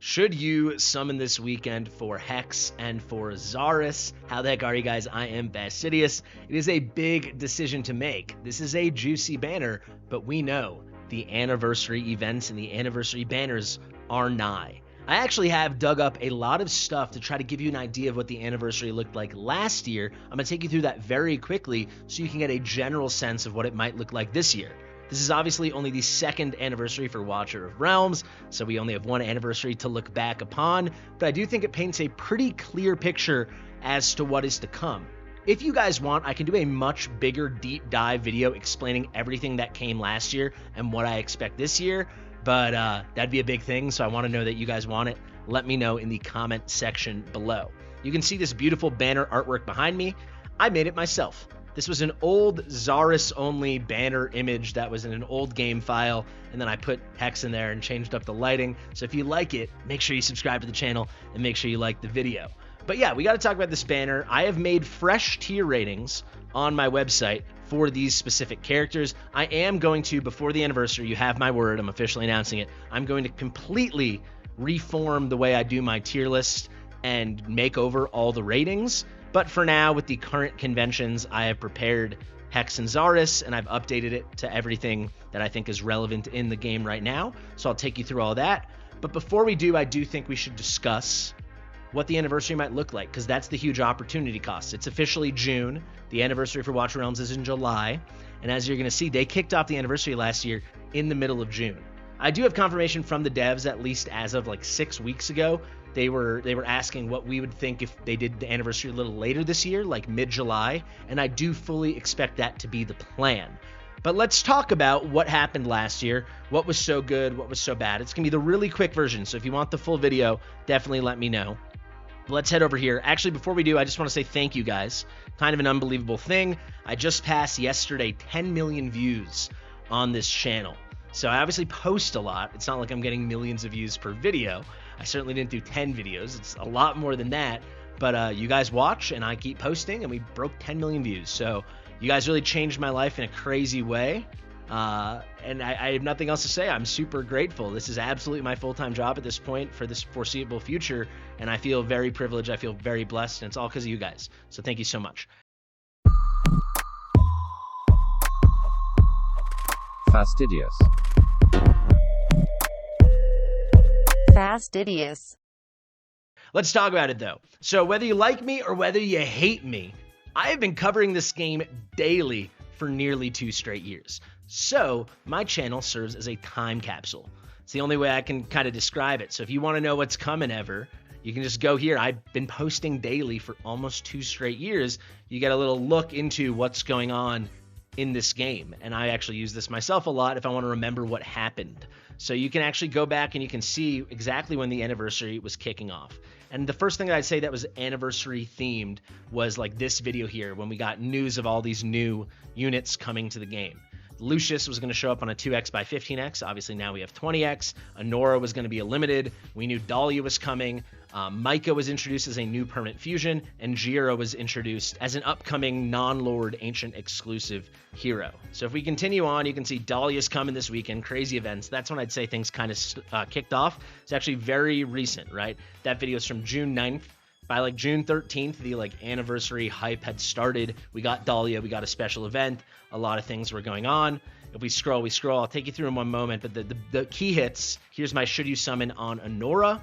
Should you summon this weekend for Hex and for Xaris? How the heck are you guys? I am Fastidious. It is a big decision to make. This is a juicy banner, but we know the anniversary events and the anniversary banners are nigh. I actually have dug up a lot of stuff to try to give you an idea of what the anniversary looked like last year. I'm going to take you through that very quickly so you can get a general sense of what it might look like this year. This is obviously only the second anniversary for Watcher of Realms, so we only have one anniversary to look back upon, but I do think it paints a pretty clear picture as to what is to come. If you guys want, I can do a much bigger deep dive video explaining everything that came last year and what I expect this year, but that'd be a big thing, so I want to know that you guys want it. Let me know in the comment section below. You can see this beautiful banner artwork behind me. I made it myself. This was an old Xaris only banner image that was in an old game file, and then I put Hex in there and changed up the lighting. So if you like it, make sure you subscribe to the channel and make sure you like the video. But yeah, we got to talk about this banner. I have made fresh tier ratings on my website for these specific characters. I am going to, before the anniversary, you have my word, I'm officially announcing it, I'm going to completely reform the way I do my tier list and make over all the ratings. But for now, with the current conventions, I have prepared Hex and Xaris, and I've updated it to everything that I think is relevant in the game right now. So I'll take you through all that. But before we do, I do think we should discuss what the anniversary might look like, because that's the huge opportunity cost. It's officially June. The anniversary for Watcher Realms is in July. And as you're going to see, they kicked off the anniversary last year in the middle of June. I do have confirmation from the devs, at least as of like 6 weeks ago. They were asking what we would think if they did the anniversary a little later this year, like mid-July, and I do fully expect that to be the plan. But let's talk about what happened last year, what was so good, what was so bad. It's going to be the really quick version, so if you want the full video, definitely let me know. But let's head over here. Actually, before we do, I just want to say thank you guys. Kind of an unbelievable thing. I just passed yesterday 10 million views on this channel. So I obviously post a lot. It's not like I'm getting millions of views per video. I certainly didn't do 10 videos. It's a lot more than that. But you guys watch, and I keep posting, and we broke 10 million views. So you guys really changed my life in a crazy way. And I have nothing else to say. I'm super grateful. This is absolutely my full-time job at this point for this foreseeable future. And I feel very privileged. I feel very blessed. And it's all because of you guys. So thank you so much. Fastidious. Fastidious. Let's talk about it though. So whether you like me or whether you hate me, I have been covering this game daily for nearly 2 straight years. So my channel serves as a time capsule. It's the only way I can kind of describe it. So if you want to know what's coming ever, you can just go here. I've been posting daily for almost 2 straight years. You get a little look into what's going on in this game. And I actually use this myself a lot if I want to remember what happened. So you can actually go back and you can see exactly when the anniversary was kicking off. And the first thing that I'd say that was anniversary themed was like this video here when we got news of all these new units coming to the game. Lucius was going to show up on a 2x by 15x. Obviously now we have 20x. Honora was going to be a limited. We knew Dahlia was coming. Micah was introduced as a new permanent fusion, and Jira was introduced as an upcoming non-Lord Ancient exclusive hero. So if we continue on, you can see Dahlia's coming this weekend, crazy events. That's when I'd say things kind of kicked off. It's actually very recent, right? That video is from June 9th. By like June 13th, the like anniversary hype had started. We got Dahlia, we got a special event. A lot of things were going on. If we scroll, I'll take you through in one moment. But the key hits, here's my should you summon on Honora.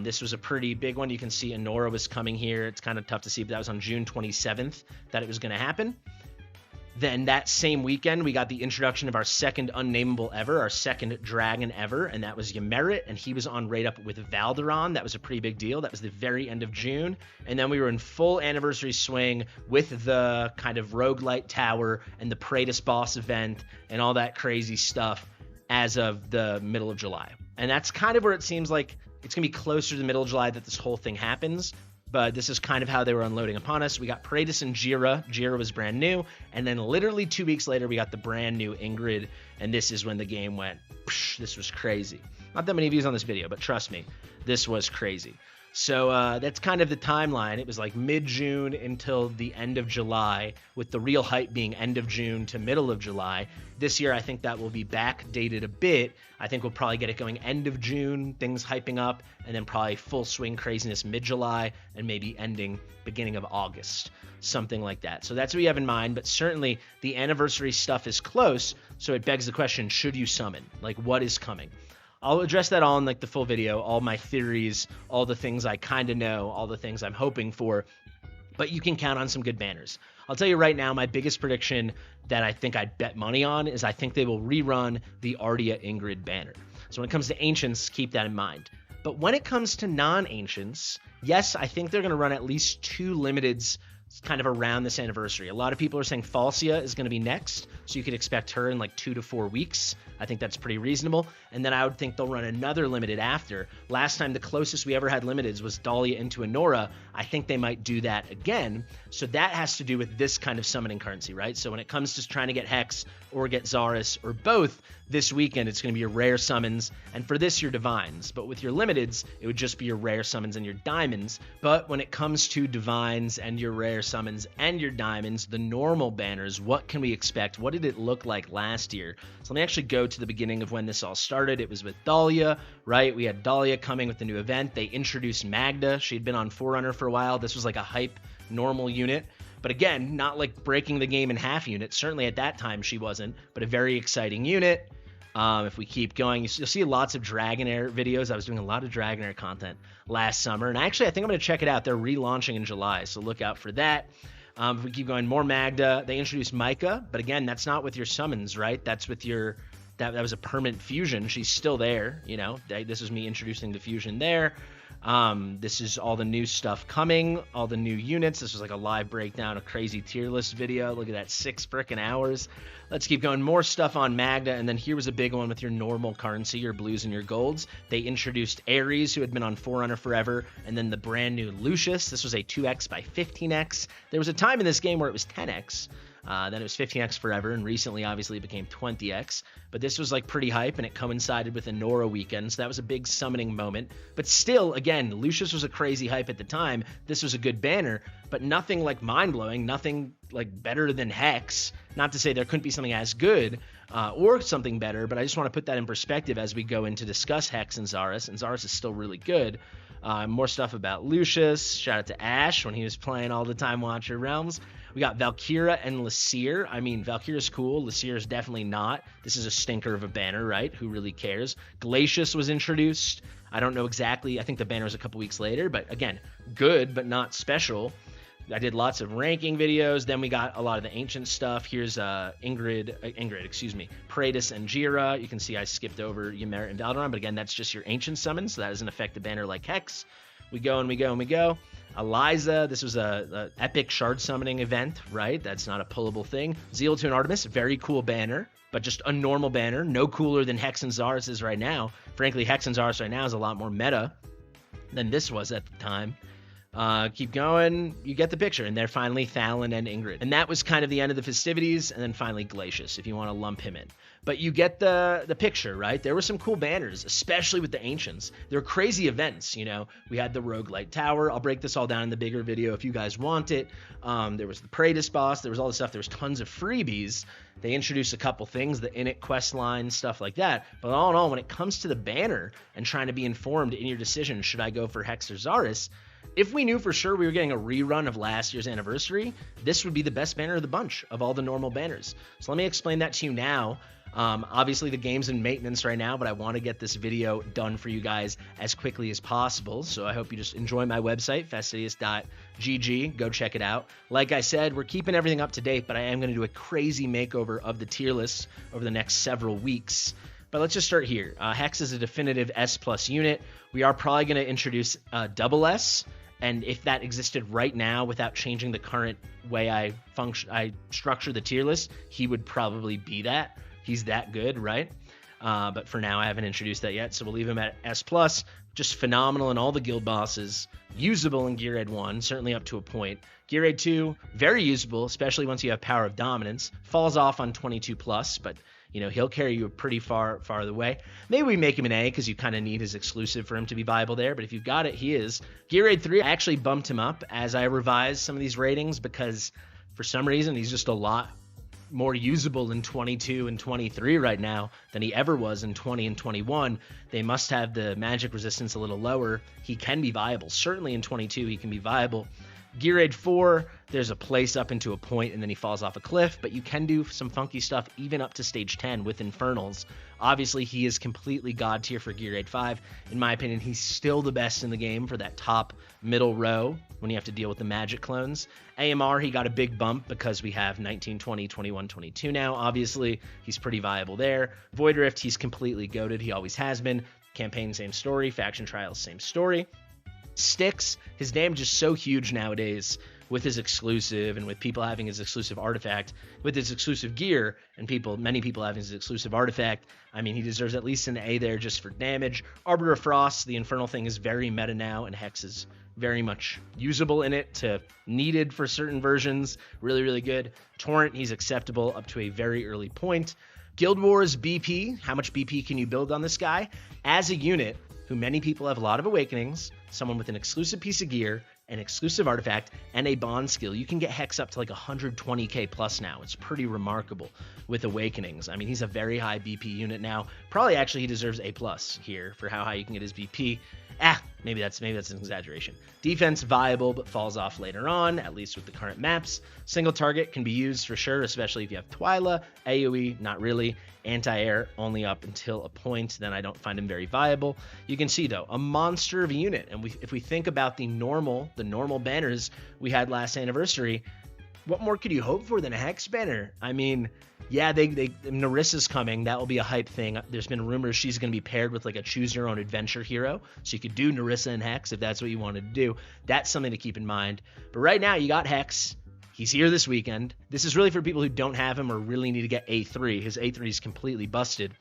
This was a pretty big one. You can see Honora was coming here. It's kind of tough to see, but that was on June 27th that it was going to happen. Then that same weekend, we got the introduction of our second unnameable ever, our second dragon ever, and that was Ymerit, and he was on raid up with Valderon. That was a pretty big deal. That was the very end of June. And then we were in full anniversary swing with the kind of roguelite tower and the Praetus boss event and all that crazy stuff as of the middle of July. And that's kind of where it seems like it's going to be closer to the middle of July that this whole thing happens. But this is kind of how they were unloading upon us. We got Praetus and Jira. Jira was brand new. And then literally 2 weeks later, we got the brand new Ingrid. And this is when the game went, psh, this was crazy. Not that many views on this video, but trust me, this was crazy. So that's kind of the timeline. It was like mid-June until the end of July, with the real hype being end of June to middle of July. This year, I think that will be backdated a bit. I think we'll probably get it going end of June, things hyping up, and then probably full swing craziness mid-July, and maybe ending beginning of August, something like that. So that's what you have in mind, but certainly the anniversary stuff is close, so it begs the question, should you summon? Like, what is coming? I'll address that all in like the full video, all my theories, all the things I kind of know, all the things I'm hoping for, but you can count on some good banners. I'll tell you right now, my biggest prediction that I think I'd bet money on is I think they will rerun the Ardia Ingrid banner. So when it comes to Ancients, keep that in mind. But when it comes to non-Ancients, yes, I think they're going to run at least 2 limiteds kind of around this anniversary. A lot of people are saying Falsia is going to be next, so you could expect her in like 2 to 4 weeks. I think that's pretty reasonable. And then I would think they'll run another limited after. Last time, the closest we ever had limiteds was Dahlia into Anora. I think they might do that again. So that has to do with this kind of summoning currency, right? So when it comes to trying to get Hex or get Xaris or both, this weekend it's going to be your rare summons, and for this, your divines. But with your limiteds, it would just be your rare summons and your diamonds. But when it comes to divines and your rare summons and your diamonds, the normal banners, what can we expect? What did it look like last year? So let me actually go to the beginning of when this all started. It was with Dahlia, right? We had Dahlia coming with the new event. They introduced Magda. She'd been on Forerunner for a while. This was like a hype normal unit. But again, not like breaking the game in half unit. Certainly at that time she wasn't, but a very exciting unit. If we keep going, you'll see lots of Dragonair videos. I was doing a lot of Dragonair content last summer, and actually I think I'm going to check it out. They're relaunching in July, so look out for that. If we keep going, more Magda. They introduced Micah, but again, that's not with your summons, right? That's with your... That was a permanent fusion. She's still there, you know. This is me introducing the fusion there. This is all the new stuff coming, all the new units. This was like a live breakdown, a crazy tier list video. Look at that, 6 frickin' hours. Let's keep going. More stuff on Magda, and then here was a big one with your normal currency, your blues and your golds. They introduced Ares, who had been on Forerunner forever, and then the brand new Lucius. This was a 2x by 15x. There was a time in this game where it was 10x. Then it was 15x forever, and recently, obviously, it became 20x. But this was, like, pretty hype, and it coincided with a Nora weekend, so that was a big summoning moment. But still, again, Lucius was a crazy hype at the time. This was a good banner, but nothing, like, mind-blowing, nothing, like, better than Hex. Not to say there couldn't be something as good or something better, but I just want to put that in perspective as we go in to discuss Hex and Xaris is still really good. More stuff about Lucius. Shout out to Ash when he was playing all the Time Watcher Realms. We got Valkyra and Lasir. I mean, Valkyra's cool. Lasir's definitely not. This is a stinker of a banner, right? Who really cares? Glacius was introduced. I don't know exactly. I think the banner was a couple weeks later, but again, good, but not special. I did lots of ranking videos. Then we got a lot of the ancient stuff. Here's Ingrid, Praetus and Jira. You can see I skipped over Ymera and Valderon, but again, that's just your ancient summons, so that doesn't affect the banner like Hex. We go and we go and we go. Eliza, this was a epic shard summoning event, right? That's not a pullable thing. Zeal to an Artemis, very cool banner, but just a normal banner. No cooler than Hex and Xaris is right now. Frankly, Hex and Xaris right now is a lot more meta than this was at the time. Keep going, you get the picture, and they're finally Thalon and Ingrid. And that was kind of the end of the festivities, and then finally Glacius, if you want to lump him in. But you get the picture, right? There were some cool banners, especially with the Ancients. They're crazy events, you know. We had the Roguelite Tower. I'll break this all down in the bigger video if you guys want it. There was the Praetus boss. There was all this stuff. There was tons of freebies. They introduced a couple things, the Init quest line, stuff like that. But all in all, when it comes to the banner and trying to be informed in your decision, should I go for Hex or Xaris? If we knew for sure we were getting a rerun of last year's anniversary, this would be the best banner of the bunch of all the normal banners. So let me explain that to you now. Obviously, the game's in maintenance right now, but I want to get this video done for you guys as quickly as possible. So I hope you just enjoy my website, fastidious.gg. Go check it out. Like I said, we're keeping everything up to date, but I am going to do a crazy makeover of the tier list over the next several weeks. But let's just start here. Hex is a definitive S+ unit. We are probably going to introduce double S. And if that existed right now without changing the current way I structure the tier list, he would probably be that. He's that good, right? But for now, I haven't introduced that yet, so we'll leave him at S+. Just phenomenal in all the guild bosses. Usable in Gear Ed 1, certainly up to a point. Gear Ed 2, very usable, especially once you have Power of Dominance. Falls off on 22+, but You know, he'll carry you pretty far the way. Maybe we make him an A because you kind of need his exclusive for him to be viable there. But if you've got it, he is. Gear Raid 3, I actually bumped him up as I revised some of these ratings because for some reason he's just a lot more usable in 22 and 23 right now than he ever was in 20 and 21. They must have the magic resistance a little lower. He can be viable. Certainly in 22 he can be viable. Gear Raid 4, there's a place up into a point and then he falls off a cliff, but you can do some funky stuff even up to stage 10 with Infernals. Obviously, he is completely god tier for Gear Raid 5. In my opinion, he's still the best in the game for that top middle row when you have to deal with the magic clones. AMR, he got a big bump because we have 19, 20, 21, 22 now. Obviously, he's pretty viable there. Void Rift, he's completely goated. He always has been. Campaign, same story. Faction Trials, same story. Styx, his damage is so huge nowadays with his exclusive and with people having his exclusive artifact, with his exclusive gear and many people having his exclusive artifact. I mean, he deserves at least an A there just for damage. Arbiter of Frost, the Infernal thing is very meta now, and Hex is very much usable in it to needed for certain versions. Really, really good. Torrent, he's acceptable up to a very early point. Guild Wars BP, how much BP can you build on this guy? As a unit, who many people have a lot of awakenings, someone with an exclusive piece of gear, an exclusive artifact, and a bond skill, you can get Hex up to like 120k plus now. It's pretty remarkable with awakenings. I mean, he's a very high BP unit now. Probably actually he deserves A plus here for how high you can get his BP. Maybe that's an exaggeration. Defense viable, but falls off later on, at least with the current maps. Single target can be used for sure, especially if you have Twyla. AoE, not really. Anti-air, only up until a point. Then I don't find him very viable. You can see, though, a monster of a unit. And if we think about the normal banners we had last anniversary, what more could you hope for than a Hex banner? I mean, yeah, Narissa's coming. That will be a hype thing. There's been rumors she's going to be paired with like a choose your own adventure hero. So you could do Narissa and Hex if that's what you wanted to do. That's something to keep in mind. But right now you got Hex. He's here this weekend. This is really for people who don't have him or really need to get A3. His A3 is completely busted.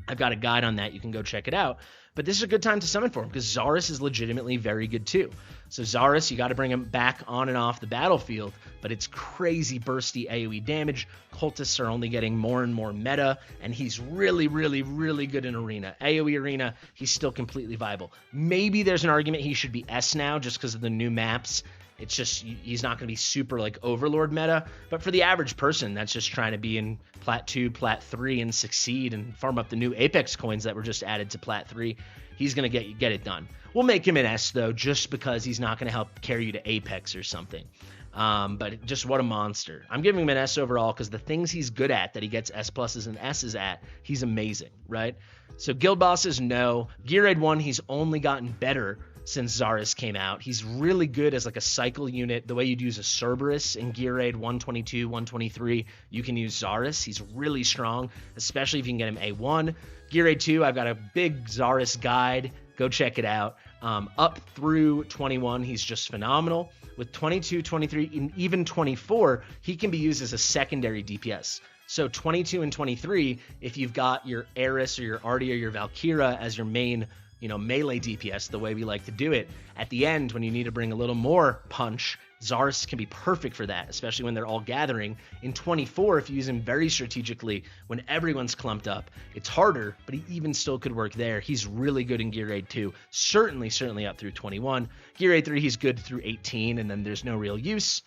I've got a guide on that. You can go check it out. But this is a good time to summon for him because Xaris is legitimately very good too. So Xaris, you got to bring him back on and off the battlefield, but it's crazy bursty AoE damage. Cultists are only getting more and more meta, and he's really, really, really good in Arena. AoE Arena, he's still completely viable. Maybe there's an argument he should be S now just because of the new maps. It's just, he's not going to be super like Overlord meta, but for the average person that's just trying to be in Plat 2, Plat 3 and succeed and farm up the new Apex coins that were just added to Plat 3, he's going to get it done. We'll make him an S though, just because he's not going to help carry you to Apex or something. But just what a monster. I'm giving him an S overall because the things he's good at that he gets S pluses and S's at, he's amazing, right? So guild bosses, no. Gear Raid 1, he's only gotten better since Xaris came out. He's really good as like a cycle unit. The way you'd use a Cerberus in Gear Raid 122, 123, you can use Xaris. He's really strong, especially if you can get him A1. Gear Raid 2, I've got a big Xaris guide. Go check it out. Up through 21, he's just phenomenal. With 22, 23, and even 24, he can be used as a secondary DPS. So 22 and 23, if you've got your Eris or your Artie or your Valkyra as your main melee DPS, the way we like to do it, at the end when you need to bring a little more punch, Xaris can be perfect for that, especially when they're all gathering. In 24, if you use him very strategically when everyone's clumped up, it's harder, but he even still could work there. He's really good in Gear Raid 2, certainly up through 21. Gear Raid 3, he's good through 18, and then there's no real use.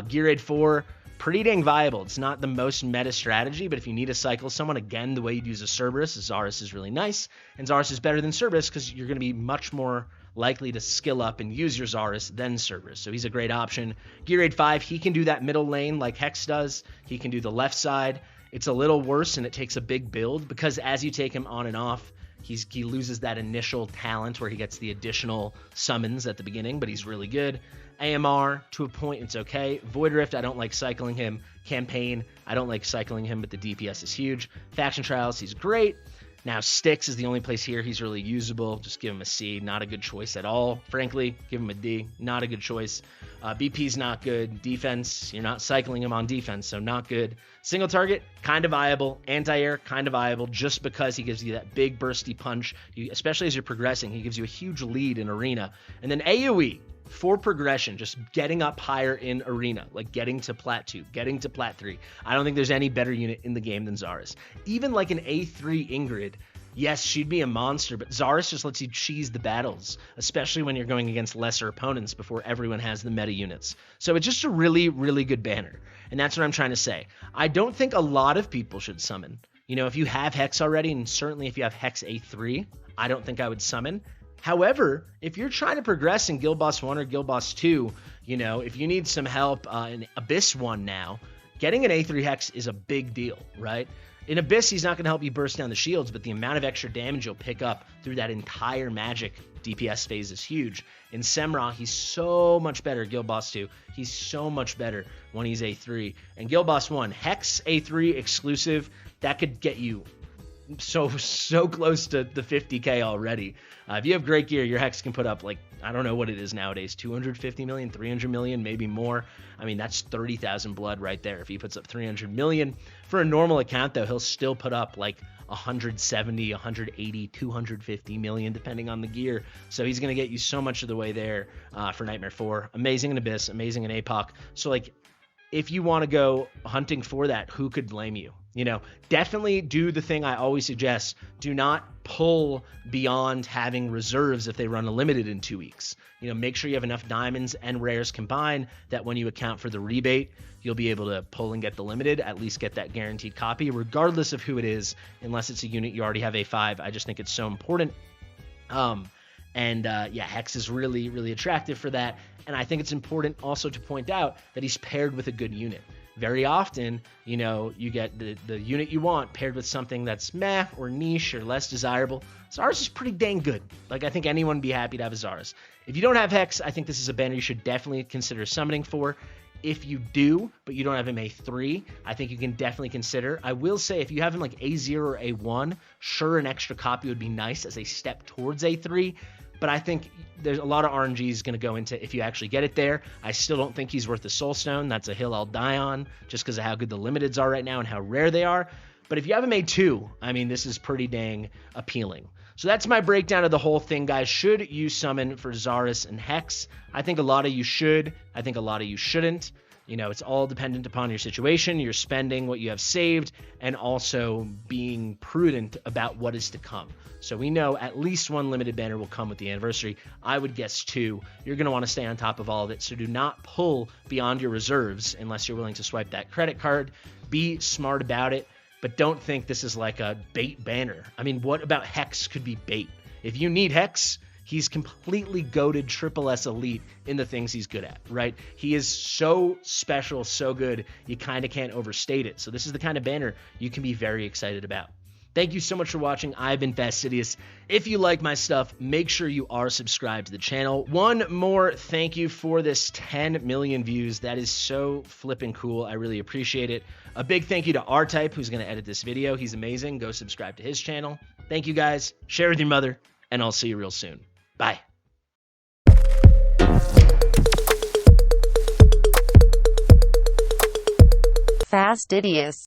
Gear Raid 4, pretty dang viable. It's not the most meta strategy, but if you need to cycle someone, again, the way you'd use a Cerberus, Xaris is really nice. And Xaris is better than Cerberus because you're going to be much more likely to skill up and use your Xaris than Cerberus. So he's a great option. Gear Raid 5, he can do that middle lane like Hex does. He can do the left side. It's a little worse and it takes a big build because as you take him on and off, he loses that initial talent where he gets the additional summons at the beginning, but he's really good. AMR, to a point, it's okay. Void Rift, I don't like cycling him. Campaign, I don't like cycling him, but the DPS is huge. Faction Trials, he's great. Now, Styx is the only place here he's really usable. Just give him a C. Not a good choice at all. Frankly, give him a D. Not a good choice. BP's not good. Defense, you're not cycling him on defense, so not good. Single target, kind of viable. Anti-air, kind of viable, just because he gives you that big bursty punch. Especially as you're progressing, he gives you a huge lead in Arena. And then AoE. for progression, just getting up higher in arena, like getting to plat 2, getting to plat 3. I don't think there's any better unit in the game than Xaris. Even like an A3 Ingrid, yes, she'd be a monster, but Xaris just lets you cheese the battles, especially when you're going against lesser opponents before everyone has the meta units. So it's just a really, really good banner. And that's what I'm trying to say. I don't think a lot of people should summon. You know, if you have Hex already, and certainly if you have Hex A3, I don't think I would summon. However, if you're trying to progress in Guild Boss 1 or Guild Boss 2, you know, if you need some help in Abyss 1 now, getting an A3 Hex is a big deal, right? In Abyss, he's not going to help you burst down the shields, but the amount of extra damage you'll pick up through that entire magic DPS phase is huge. In Semra, he's so much better. Guild Boss 2, he's so much better when he's A3. And Guild Boss 1, Hex A3 exclusive, that could get you so close to the 50k already. If you have great gear, your Hex can put up, like, I don't know what it is nowadays, 250 million, 300 million, maybe more. I mean, that's 30,000 blood right there if he puts up 300 million. For a normal account, though, he'll still put up like 170, 180, 250 million, depending on the gear. So he's going to get you so much of the way there for Nightmare 4. Amazing in Abyss, amazing in APOC. So, like, if you want to go hunting for that, who could blame you? You know, definitely do the thing I always suggest. Do not pull beyond having reserves if they run a limited in 2 weeks. You know, make sure you have enough diamonds and rares combined that when you account for the rebate, you'll be able to pull and get the limited, at least get that guaranteed copy, regardless of who it is, unless it's a unit you already have A5. I just think it's so important. Yeah, Hex is really, really attractive for that. And I think it's important also to point out that he's paired with a good unit. Very often, you know, you get the unit you want paired with something that's meh or niche or less desirable. Xaris is pretty dang good. Like, I think anyone would be happy to have a Xaris. If you don't have Hex, I think this is a banner you should definitely consider summoning for. If you do, but you don't have him A3, I think you can definitely consider. I will say, if you have him like A0 or A1, sure, an extra copy would be nice as a step towards A3. But I think there's a lot of RNGs going to go into if you actually get it there. I still don't think he's worth the Soul Stone. That's a hill I'll die on just because of how good the limiteds are right now and how rare they are. But if you have him A2, I mean, this is pretty dang appealing. So that's my breakdown of the whole thing, guys. Should you summon for Xaris and Hex? I think a lot of you should. I think a lot of you shouldn't. You know, it's all dependent upon your situation, your spending, what you have saved, and also being prudent about what is to come. So we know at least one limited banner will come with the anniversary. I would guess 2. You're going to want to stay on top of all of it. So do not pull beyond your reserves unless you're willing to swipe that credit card. Be smart about it, but don't think this is like a bait banner. I mean, what about Hex could be bait? If you need Hex, he's completely goated triple S elite in the things he's good at, right? He is so special, so good, you kind of can't overstate it. So this is the kind of banner you can be very excited about. Thank you so much for watching. I've been Fastidious. If you like my stuff, make sure you are subscribed to the channel. One more thank you for this 10 million views. That is so flipping cool. I really appreciate it. A big thank you to R-Type, who's going to edit this video. He's amazing. Go subscribe to his channel. Thank you, guys. Share with your mother, and I'll see you real soon. Bye. Fastidious.